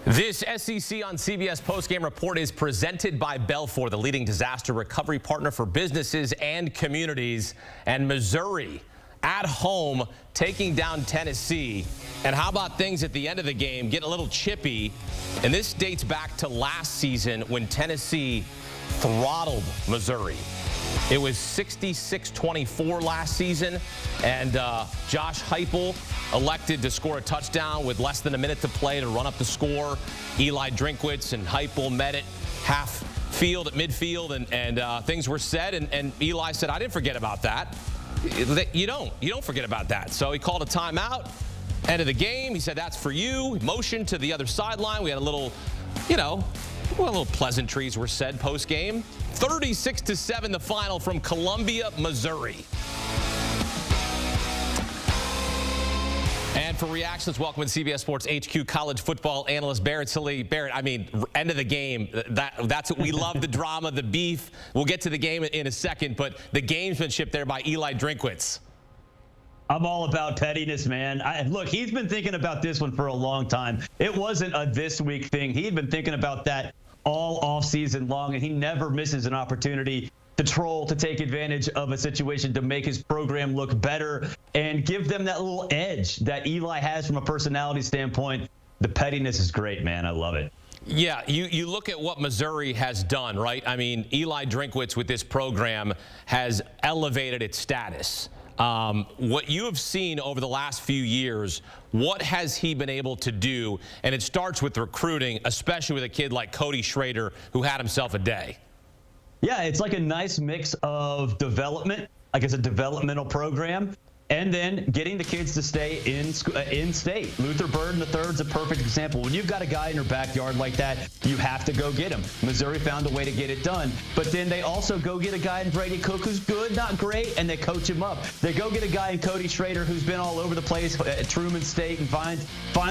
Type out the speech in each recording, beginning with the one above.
This SEC on CBS postgame report is presented by Belfor, the leading disaster recovery partner for businesses and communities. And Missouri at home taking down Tennessee. And how about things at the end of the game getting a little chippy? And this dates back to last season when Tennessee throttled Missouri. It was 66-24 last season, and Josh Heupel elected to score a touchdown with less than a minute to play to run up the score. Eli Drinkwitz and Heupel met at half field at midfield, and things were said, and Eli said, I didn't forget about that. You don't forget about that. So he called a timeout. End of the game, he said, that's for you. Motion to the other sideline. We had a little, little pleasantries were said post-game. 36-7 the final from Columbia, Missouri. And for reactions, welcome to CBS Sports HQ college football analyst Barrett Silly. Barrett, end of the game, that's what we love, the drama, the beef. We'll get to the game in a second, but the gamesmanship there by Eli Drinkwitz. I'm all about pettiness, man. Look, he's been thinking about this one for a long time. It wasn't a this week thing. He'd been thinking about that all off season long, and he never misses an opportunity to troll, to take advantage of a situation to make his program look better and give them that little edge that Eli has from a personality standpoint. The pettiness is great, man. I love it. Yeah, you look at what Missouri has done, right? Eli Drinkwitz with this program has elevated its status. What you have seen over the last few years, what has he been able to do? And it starts with recruiting, especially with a kid like Cody Schrader, who had himself a day. Yeah, it's like a nice mix of development, like it's a developmental program, and then getting the kids to stay in state. Luther Burden III is a perfect example. When you've got a guy in your backyard like that, you have to go get him. Missouri found a way to get it done. But then they also go get a guy in Brady Cook who's good, not great, and they coach him up. They go get a guy in Cody Schrader who's been all over the place at Truman State and finds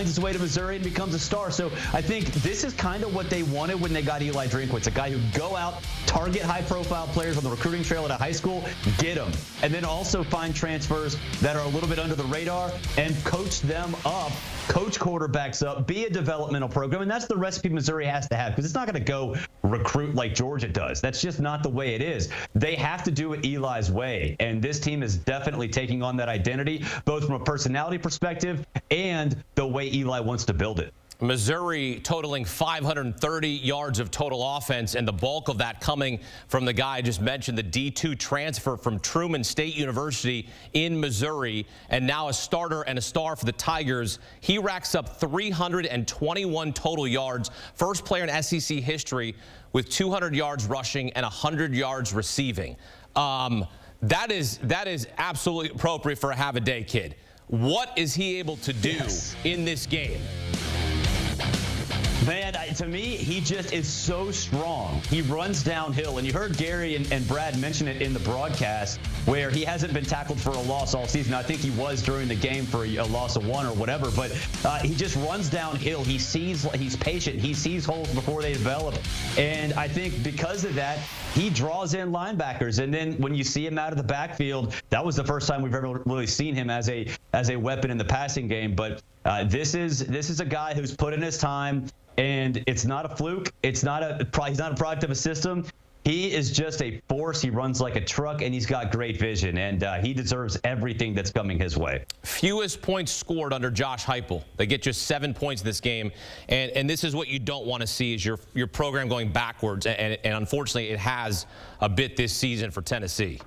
his way to Missouri and becomes a star. So I think this is kind of what they wanted when they got Eli Drinkwitz, a guy who would go out, target high-profile players on the recruiting trail at a high school, get them, and then also find transfers that are a little bit under the radar and coach them up, coach quarterbacks up, be a developmental program. And that's the recipe Missouri has to have, because it's not going to go recruit like Georgia does. That's just not the way it is. They have to do it Eli's way. And this team is definitely taking on that identity, both from a personality perspective and the way Eli wants to build it. Missouri totaling 530 yards of total offense, and the bulk of that coming from the guy I just mentioned, the D2 transfer from Truman State University in Missouri, and now a starter and a star for the Tigers. He racks up 321 total yards, first player in SEC history with 200 yards rushing and 100 yards receiving. That is absolutely appropriate for a have-a-day kid. What is he able to do in this game? Man, to me, he just is so strong. He runs downhill, and you heard Gary and Brad mention it in the broadcast, where he hasn't been tackled for a loss all season. I think he was during the game for a loss of one or whatever, but he just runs downhill. He's patient. He sees holes before they develop, and I think because of that, he draws in linebackers. And then when you see him out of the backfield, that was the first time we've ever really seen him as a weapon in the passing game. But this is a guy who's put in his time. And it's not a fluke. He's not a product of a system. He is just a force. He runs like a truck, and he's got great vision, and he deserves everything that's coming his way. Fewest points scored under Josh Heupel. They get just 7 points this game, and this is what you don't want to see is your program going backwards, and unfortunately it has a bit this season for Tennessee.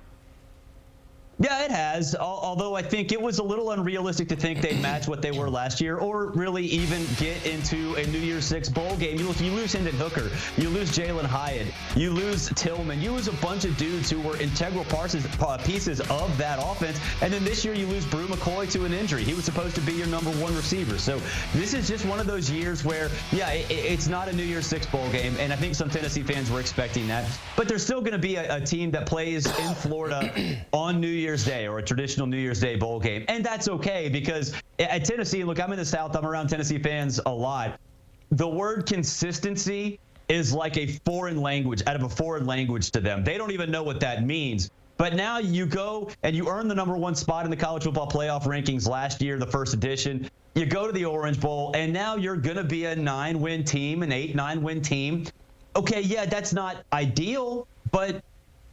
Yeah, it has, although I think it was a little unrealistic to think they'd match what they were last year or really even get into a New Year's Six bowl game. You lose Hendon Hooker, you lose Jalen Hyatt, you lose Tillman, you lose a bunch of dudes who were integral pieces of that offense, and then this year you lose Brew McCoy to an injury. He was supposed to be your number one receiver. So this is just one of those years where, yeah, it's not a New Year's Six bowl game, and I think some Tennessee fans were expecting that. But there's still going to be a team that plays in Florida on New Year's Day or a traditional New Year's Day bowl game. And that's okay, because at Tennessee, look, I'm in the South, I'm around Tennessee fans a lot. The word consistency is like a foreign language, out of a foreign language to them. They don't even know what that means. But now you go and you earn the #1 spot in the college football playoff rankings last year, the first edition. you go to the Orange Bowl, and now you're going to be a 9-win team, an 8-9-win team. Okay, yeah, that's not ideal, but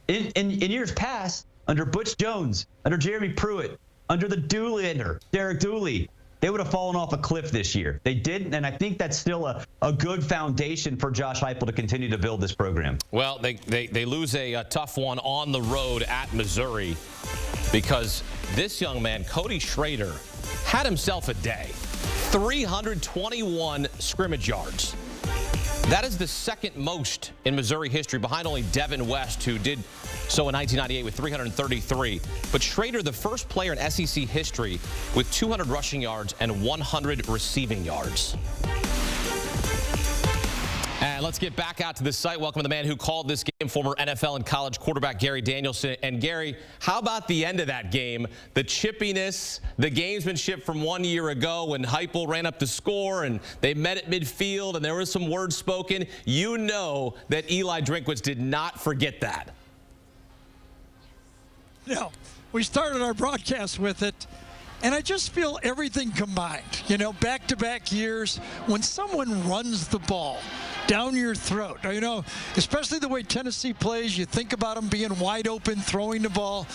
in years past, under Butch Jones, under Jeremy Pruitt, under the Doolander, Derek Dooley, they would have fallen off a cliff this year. They didn't, and I think that's still a good foundation for Josh Heupel to continue to build this program. Well, they lose a tough one on the road at Missouri because this young man, Cody Schrader, had himself a day. 321 scrimmage yards. That is the second most in Missouri history, behind only Devin West, who did so in 1998 with 333. But Schrader, the first player in SEC history with 200 rushing yards and 100 receiving yards. And let's get back out to the site. Welcome to the man who called this game, former NFL and college quarterback Gary Danielson. And Gary, how about the end of that game? The chippiness, the gamesmanship from 1 year ago when Heupel ran up the score and they met at midfield and there was some words spoken. You know that Eli Drinkwitz did not forget that. No, we started our broadcast with it. And I just feel everything combined, you know, back-to-back years, when someone runs the ball down your throat, you know, especially the way Tennessee plays, you think about them being wide open, throwing the ball,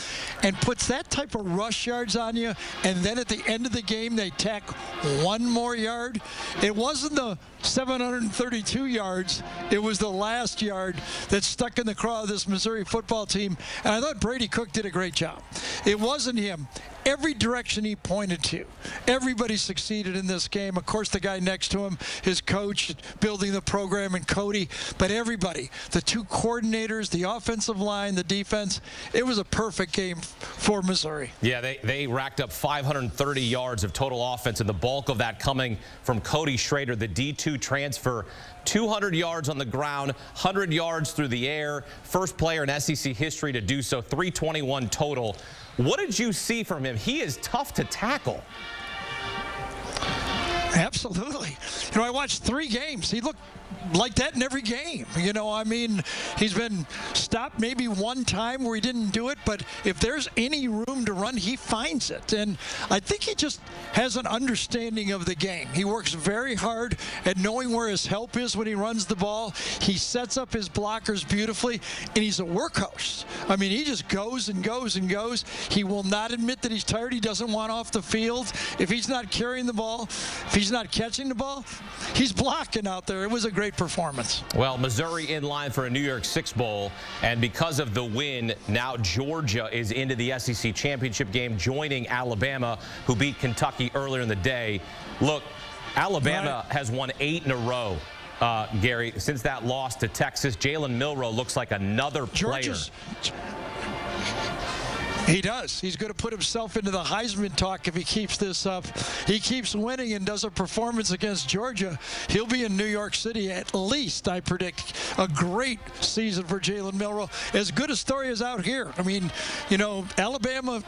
and puts that type of rush yards on you, and then at the end of the game, they tack one more yard. It wasn't the 732 yards. It was the last yard that stuck in the craw of this Missouri football team, and I thought Brady Cook did a great job. It wasn't him. Every direction he pointed to, everybody succeeded in this game. Of course, the guy next to him, his coach, building the program, and Cody, but everybody, the two coordinators, the offensive line, the defense, it was a perfect game for Missouri. Yeah, they racked up 530 yards of total offense, and the bulk of that coming from Cody Schrader, the D2 transfer. 200 yards on the ground, 100 yards through the air. First player in SEC history to do so, 321 total. What did you see from him? He is tough to tackle. Absolutely. You know, I watched 3 games. He looked like that in every game. You know, I mean, he's been stopped maybe one time where he didn't do it, but if there's any room to run, he finds it. And I think he just has an understanding of the game. He works very hard at knowing where his help is when he runs the ball. He sets up his blockers beautifully, and he's a workhorse. I mean, he just goes and goes and goes. He will not admit that he's tired. He doesn't want off the field. If he's not carrying the ball, if he's not catching the ball, he's blocking out there. It was a great performance. Well, Missouri in line for a New Year's Six Bowl, and because of the win, now Georgia is into the SEC championship game, joining Alabama, who beat Kentucky earlier in the day. Look, Alabama has won 8 in a row, Gary, since that loss to Texas. Jalen Milroe looks like another player. He does. He's going to put himself into the Heisman talk if he keeps this up. He keeps winning and does a performance against Georgia. He'll be in New York City at least, I predict. A great season for Jalen Milroe. As good a story as out here. I mean, you know, Alabama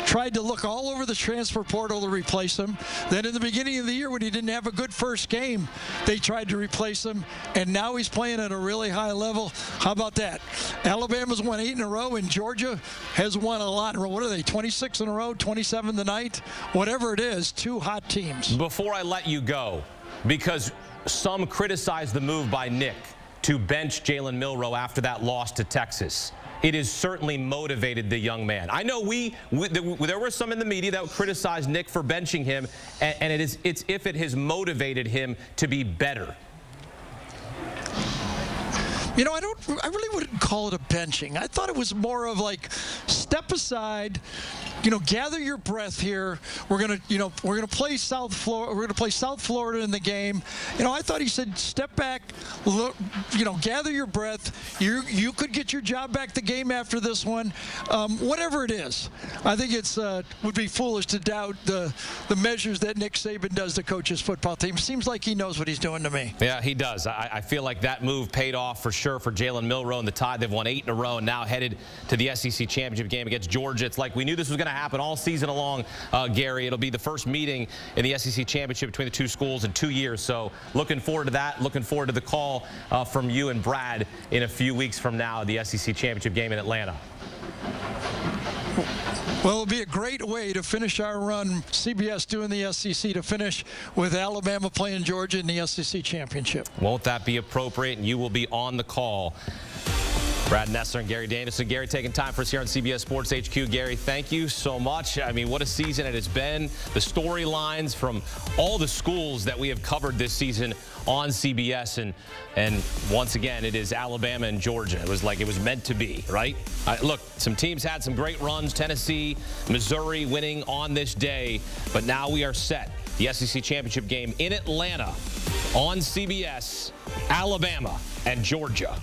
tried to look all over the transfer portal to replace him. Then in the beginning of the year when he didn't have a good first game, they tried to replace him. And now he's playing at a really high level. How about that? Alabama's won 8 in a row, and Georgia has won a lot. What are they, 26 in a row, 27 tonight? Whatever it is, 2 hot teams. Before I let you go, because some criticize the move by Nick to bench Jalen Milroe after that loss to Texas, it has certainly motivated the young man. I know there were some in the media that would criticize Nick for benching him, and it's if it has motivated him to be better. You know, I really wouldn't call it a benching. I thought it was more of like, step aside, you know, gather your breath here. We're gonna play South Florida. We're gonna play South Florida in the game. You know, I thought he said, step back, look, you know, gather your breath. You could get your job back the game after this one. Whatever it is, I think it's would be foolish to doubt the measures that Nick Saban does to coach his football team. Seems like he knows what he's doing to me. Yeah, he does. I feel like that move paid off for sure for Jalen Milroe and the Tide. They've won 8 in a row and now headed to the SEC championship game against Georgia. It's like we knew this was going to happen all season long, Gary. It'll be the first meeting in the SEC championship between the 2 schools in 2 years. So looking forward to that. Looking forward to the call from you and Brad in a few weeks from now, the SEC championship game in Atlanta. Well, it'll be a great way to finish our run, CBS doing the SEC, to finish with Alabama playing Georgia in the SEC championship. Won't that be appropriate? And you will be on the call. Brad Nessler and Gary Danielson. Gary taking time for us here on CBS Sports HQ. Gary, thank you so much. I mean, what a season it has been. The storylines from all the schools that we have covered this season on CBS. And once again, it is Alabama and Georgia. It was like it was meant to be, right? Look, some teams had some great runs. Tennessee, Missouri winning on this day. But now we are set. The SEC championship game in Atlanta on CBS, Alabama and Georgia.